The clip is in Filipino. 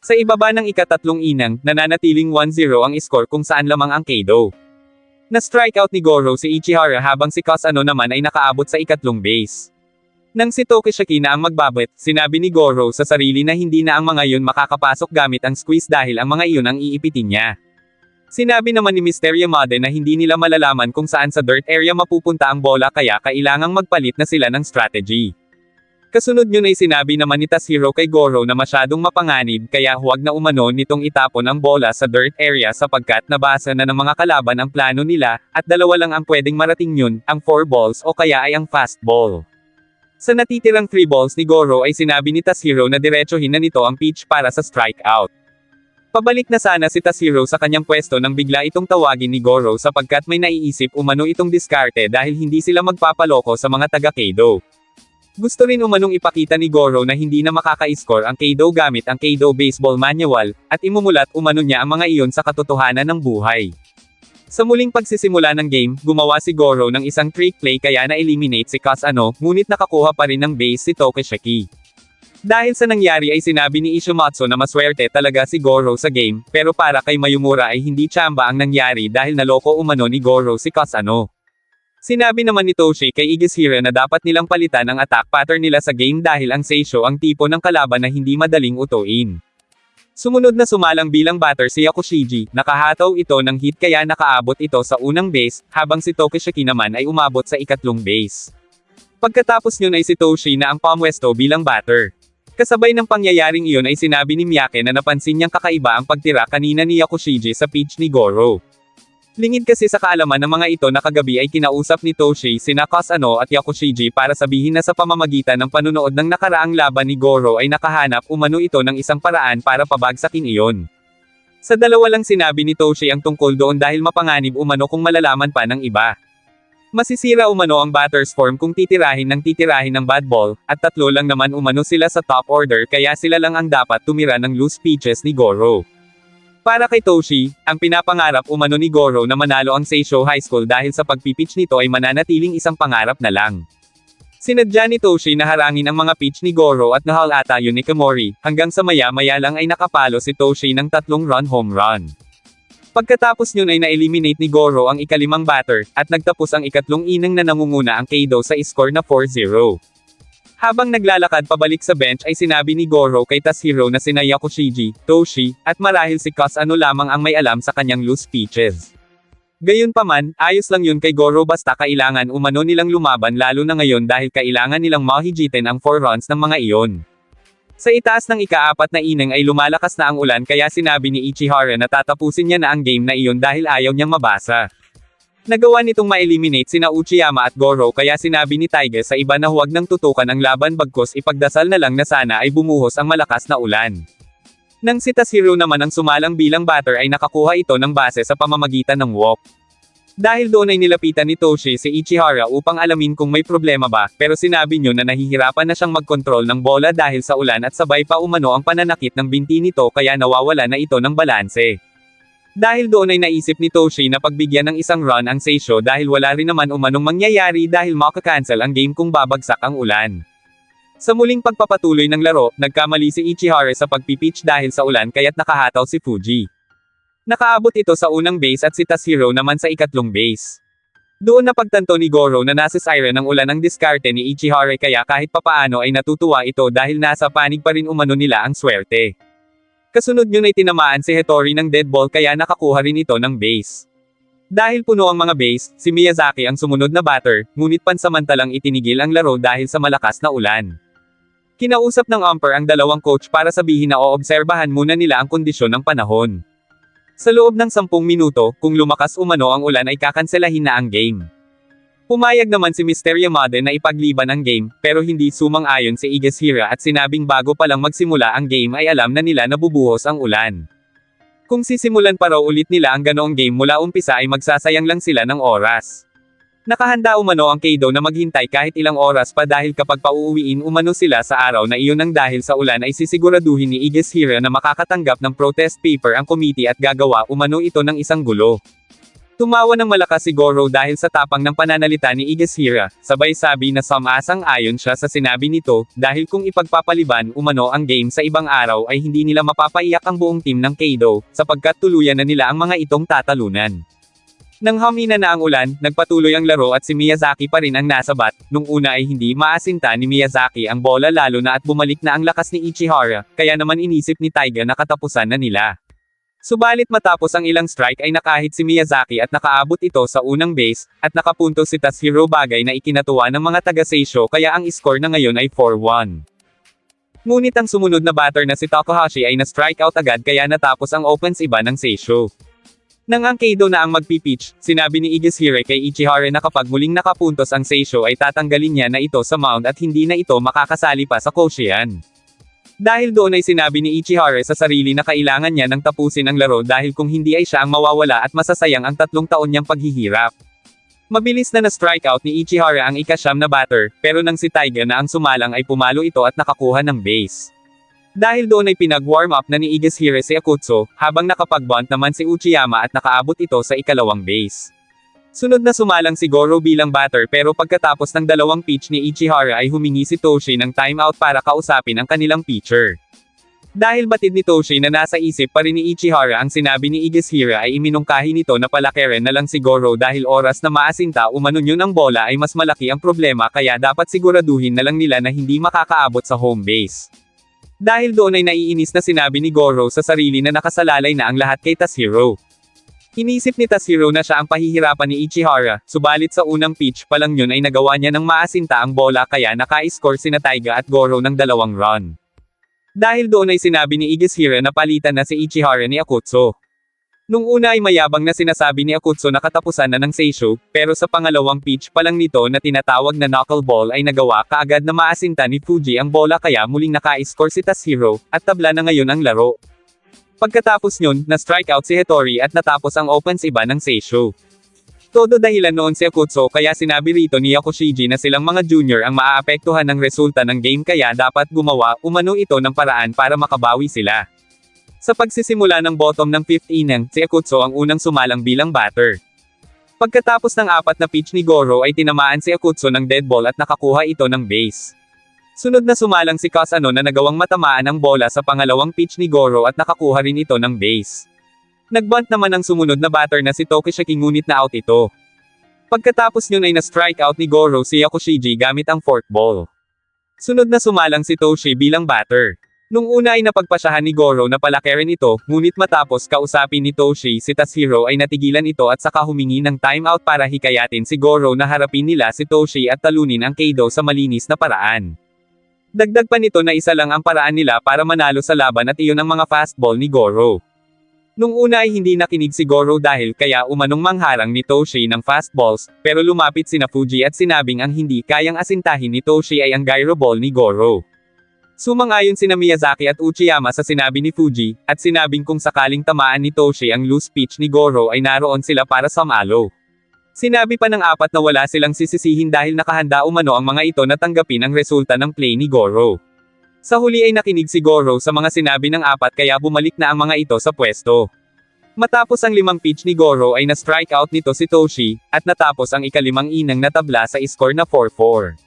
Sa ibaba ng ikatatlong inang, nananatiling 1-0 ang score kung saan lamang ang Kaido. Na-strikeout ni Goro si Ichihara habang si Kasano naman ay nakaabot sa ikatlong base. Nang si Tokishiki na ang magbabit, sinabi ni Goro sa sarili na hindi na ang mga iyon makakapasok gamit ang squeeze dahil ang mga iyon ang iipitin niya. Sinabi naman ni Mr. Yamada na hindi nila malalaman kung saan sa dirt area mapupunta ang bola kaya kailangang magpalit na sila ng strategy. Kasunod yun ay sinabi naman ni Tashiro kay Goro na masyadong mapanganib kaya huwag na umano nitong itapon ang bola sa dirt area sapagkat nabasa na ng mga kalaban ang plano nila, at dalawa lang ang pwedeng marating yun, ang 4 balls o kaya ay ang fastball. Sa natitirang 3 balls ni Goro ay sinabi ni Tashiro na diretsohin na nito ang pitch para sa strikeout. Pabalik na sana si Tashiro sa kanyang pwesto nang bigla itong tawagin ni Goro sapagkat may naiisip umano itong diskarte dahil hindi sila magpapaloko sa mga taga-Kaido. Gusto rin umanong ipakita ni Goro na hindi na makaka-score ang Kaido gamit ang Kaido Baseball Manual, at imumulat umano niya ang mga iyon sa katotohanan ng buhay. Sa muling pagsisimula ng game, gumawa si Goro ng isang trick play kaya na-eliminate si Kasano, ngunit nakakuha pa rin ng base si Tokishiki. Dahil sa nangyari ay sinabi ni Ishimatsu na maswerte talaga si Goro sa game, pero para kay Mayumura ay hindi tsamba ang nangyari dahil naloko umano ni Goro si Kasano. Sinabi naman ni Toshi kay Igishira na dapat nilang palitan ang attack pattern nila sa game dahil ang Seisho ang tipo ng kalaban na hindi madaling utuin. Sumunod na sumalang bilang batter si Yakushiji, nakahataw ito ng hit kaya nakaabot ito sa unang base, habang si Tokishiki naman ay umabot sa ikatlong base. Pagkatapos yun ay si Toshi na ang pumwesto bilang batter. Kasabay ng pangyayaring iyon ay sinabi ni Miyake na napansin niyang kakaiba ang pagtira kanina ni Yakushiji sa pitch ni Goro. Lingid kasi sa kaalaman ng mga ito na kagabi ay kinausap ni Toshi sina Kasano at Yakushiji para sabihin na sa pamamagitan ng panunood ng nakaraang laban ni Goro ay nakahanap umano ito ng isang paraan para pabagsakin iyon. Sa dalawa lang sinabi ni Toshi ang tungkol doon dahil mapanganib umano kung malalaman pa ng iba. Masisira umano ang batter's form kung titirahin ng bad ball, at tatlo lang naman umano sila sa top order kaya sila lang ang dapat tumira ng loose pitches ni Goro. Para kay Toshi, ang pinapangarap umano ni Goro na manalo ang Seisho High School dahil sa pagpipitch nito ay mananatiling isang pangarap na lang. Sinadya ni Toshi na harangin ang mga pitch ni Goro at nahal ata yun ni Kamori, hanggang sa maya-maya lang ay nakapalo si Toshi ng 3-run home run. Pagkatapos yun ay na-eliminate ni Goro ang ikalimang batter, at nagtapos ang ikatlong inang na nangunguna ang Kaido sa score na 4-0. Habang naglalakad pabalik sa bench ay sinabi ni Goro kay Tashiro na sina Yakushiji, Toshi, at marahil si Kasano lamang ang may alam sa kanyang loose pitches. Gayunpaman, ayos lang yun kay Goro basta kailangan umano nilang lumaban lalo na ngayon dahil kailangan nilang mahigitin ang 4 runs ng mga iyon. Sa itaas ng ika-4 na inning ay lumalakas na ang ulan kaya sinabi ni Ichihara na tatapusin niya na ang game na iyon dahil ayaw niyang mabasa. Nagawa nitong ma-eliminate sina Uchiyama at Goro kaya sinabi ni Tiger sa iba na huwag nang tutukan ang laban bagkus ipagdasal na lang na sana ay bumuhos ang malakas na ulan. Nang si Tashiro naman ang sumalang bilang batter ay nakakuha ito ng base sa pamamagitan ng walk. Dahil doon ay nilapitan ni Toshi si Ichihara upang alamin kung may problema ba, pero sinabi niyo na nahihirapan na siyang mag-control ng bola dahil sa ulan at sabay pa umano ang pananakit ng binti nito kaya nawawala na ito ng balanse. Dahil doon ay naisip ni Toshi na pagbigyan ng isang run ang Seisho dahil wala rin naman umanong mangyayari dahil maka-cancel ang game kung babagsak ang ulan. Sa muling pagpapatuloy ng laro, nagkamali si Ichihara sa pagpipitch dahil sa ulan kaya't nakahataw si Fuji. Nakaabot ito sa unang base at si Tashiro naman sa ikatlong base. Doon napagtanto ni Goro na nasa siren ng ulan ang diskarte ni Ichihara kaya kahit papaano ay natutuwa ito dahil nasa panig pa rin umano nila ang swerte. Kasunod yun ay tinamaan si Hitori ng dead ball kaya nakakuha rin ito ng base. Dahil puno ang mga base, si Miyazaki ang sumunod na batter, ngunit pansamantalang itinigil ang laro dahil sa malakas na ulan. Kinausap ng umpire ang dalawang coach para sabihin na oobserbahan muna nila ang kondisyon ng panahon. Sa loob ng 10 minuto, kung lumakas umano ang ulan ay kakanselahin na ang game. Pumayag naman si Mr. Yamada na ipagliban ang game, pero hindi sumang-ayon si Igashira at sinabing bago pa lang magsimula ang game ay alam na nila na bubuhos ang ulan. Kung sisimulan pa raw ulit nila ang ganoong game mula umpisa ay magsasayang lang sila ng oras. Nakahanda umano ang Kaido na maghintay kahit ilang oras pa dahil kapag pauuwiin umano sila sa araw na iyon ang dahil sa ulan ay sisiguraduhin ni Igashira na makakatanggap ng protest paper ang committee at gagawa umano ito ng isang gulo. Tumawa ng malakas si Goro dahil sa tapang ng pananalita ni Higashira, sabay sabi na sumasang-ayon siya sa sinabi nito, dahil kung ipagpapaliban umano ang game sa ibang araw ay hindi nila mapapaiyak ang buong team ng Kaido, sapagkat tuluyan na nila ang mga itong tatalunan. Nang humina na ang ulan, nagpatuloy ang laro at si Miyazaki pa rin ang nasa bat. Nung una ay hindi maasinta ni Miyazaki ang bola lalo na at bumalik na ang lakas ni Ichihara, kaya naman inisip ni Taiga na katapusan na nila. Subalit matapos ang ilang strike ay nakahit si Miyazaki at nakaabot ito sa unang base, at nakapunto si Tashiro bagay na ikinatuwa ng mga taga-Seisho kaya ang score na ngayon ay 4-1. Ngunit ang sumunod na batter na si Takahashi ay na-strikeout agad kaya natapos ang offense iba ng Seisho. Nang ang Kaido na ang magpipitch, sinabi ni Higashira kay Ichihara na kapag muling nakapuntos ang Seisho ay tatanggalin niya na ito sa mound at hindi na ito makakasali pa sa Koshien. Dahil doon ay sinabi ni Ichihara sa sarili na kailangan niya nang tapusin ang laro dahil kung hindi ay siya ang mawawala at masasayang ang 3 taon niyang paghihirap. Mabilis na na-strikeout ni Ichihara ang ika-9 na batter, pero nang si Taiga na ang sumalang ay pumalo ito at nakakuha ng base. Dahil doon ay pinag-warm up na ni Higashira si Akutsu, habang nakapag-bunt naman si Uchiyama at nakaabot ito sa ikalawang base. Sunod na sumalang si Goro bilang batter pero pagkatapos ng 2 pitch ni Ichihara ay humingi si Toshi ng timeout para kausapin ang kanilang pitcher. Dahil batid ni Toshi na nasa isip pa rin ni Ichihara ang sinabi ni Higashira ay iminungkahi nito na palakirin na lang si Goro dahil oras na maasinta umano yun ang bola ay mas malaki ang problema kaya dapat siguraduhin na lang nila na hindi makakaabot sa home base. Dahil doon ay naiinis na sinabi ni Goro sa sarili na nakasalalay na ang lahat kay Tashiro. Inisip ni Tashiro na siya ang pahihirapan ni Ichihara, subalit sa unang pitch pa lang yun ay nagawa niya ng maasinta ang bola kaya naka-score sina Taiga at Goro ng 2 run. Dahil doon ay sinabi ni Higashira na palitan na si Ichihara ni Akutsu. Nung una ay mayabang na sinasabi ni Akutsu na katapusan na ng Seisho, pero sa pangalawang pitch pa lang nito na tinatawag na knuckleball ay nagawa kaagad na maasinta ni Fuji ang bola kaya muling naka-score si Tashiro, at tabla na ngayon ang laro. Pagkatapos nyon, na-strikeout si Hattori at natapos ang offense iba ng Seisho. Todo dahilan noon si Akutsu kaya sinabi rito ni Yakushiji na silang mga junior ang maaapektuhan ng resulta ng game kaya dapat gumawa umano ito ng paraan para makabawi sila. Sa pagsisimula ng bottom ng 5th inning, si Akutsu ang unang sumalang bilang batter. Pagkatapos ng 4 na pitch ni Goro ay tinamaan si Akutsu ng dead ball at nakakuha ito ng base. Sunod na sumalang si Kasano na nagawang matamaan ang bola sa pangalawang pitch ni Goro at nakakuha rin ito ng base. Nagbunt naman ang sumunod na batter na si Tokishiki ngunit na out ito. Pagkatapos nyon ay na-strikeout ni Goro si Yakushiji gamit ang 4th ball. Sunod na sumalang si Toshi bilang batter. Nung una ay napagpasyahan ni Goro na palakirin ito, ngunit matapos kausapin ni Toshi si Tashiro ay natigilan ito at saka humingi ng timeout para hikayatin si Goro na harapin nila si Toshi at talunin ang Kaido sa malinis na paraan. Dagdag pa nito na isa lang ang paraan nila para manalo sa laban at iyon ang mga fastball ni Goro. Nung una ay hindi nakinig si Goro dahil kaya umanong mangharang ni Toshi ng fastballs, pero lumapit sina Fuji at sinabing ang hindi kayang asintahin ni Toshi ay ang gyro ball ni Goro. Sumang-ayon sina Miyazaki at Uchiyama sa sinabi ni Fuji, at sinabing kung sakaling tamaan ni Toshi ang loose pitch ni Goro ay naroon sila para sumalo. Sinabi pa ng 4 na wala silang sisisihin dahil nakahanda umano ang mga ito na tanggapin ang resulta ng play ni Goro. Sa huli ay nakinig si Goro sa mga sinabi ng 4 kaya bumalik na ang mga ito sa pwesto. Matapos ang 5 pitch ni Goro ay na-strikeout nito si Toshi, at natapos ang ika-5 inang na tabla sa score na 4-4.